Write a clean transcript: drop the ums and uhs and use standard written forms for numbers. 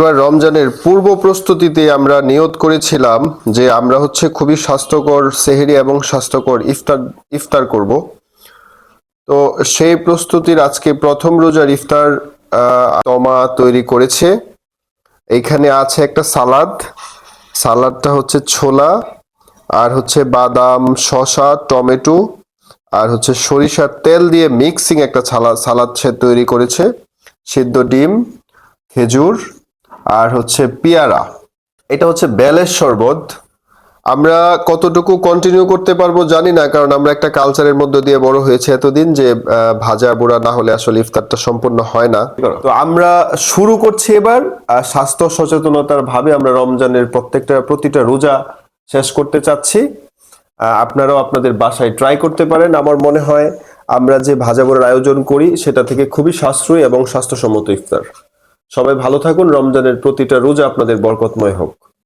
এবার রমজানের পূর্ব প্রস্তুতিতে আমরা নিয়ত করেছিলাম যে আমরা খুবই স্বাস্থ্যকর সেহরি এবং স্বাস্থ্যকর ইফতার করব। তো সেই প্রস্তুতির আজকে প্রথম রোজার ইফতার তমা তৈরি করেছে। এইখানে আছে একটা সালাদটা ছোলা আর বাদাম, শসা, টমেটো আর সরিষার তেল দিয়ে মিক্সিং একটা সালাদ সে তৈরি করেছে। সিদ্ধ ডিম, খেজুর আর পেয়ারা। এটা বেলের শরবত। আমরা কতটুকু কন্টিনিউ করতে পারবো জানি না, কারণ আমরা একটা কালচারের মধ্য দিয়ে বড় হয়েছে এতদিন যে ভাজা বুড়া না হলে আসলে ইফতারটা সম্পূর্ণ হয় না। তো আমরা শুরু করছি এবার স্বাস্থ্য সচেতনতার ভাবে আমরা রমজানের প্রতিটা রোজা শেষ করতে চাচ্ছি। আপনারাও আপনাদের বাসায় ট্রাই করতে পারেন। আমার মনে হয় আমরা যে ভাজা বুড়ার আয়োজন করি সেটা থেকে খুবই সাশ্রয়ী এবং স্বাস্থ্যসম্মত ইফতার। সবাই ভালো থাকুন। রমজানের প্রতিটা রোজা আপনাদের বরকতময় হোক।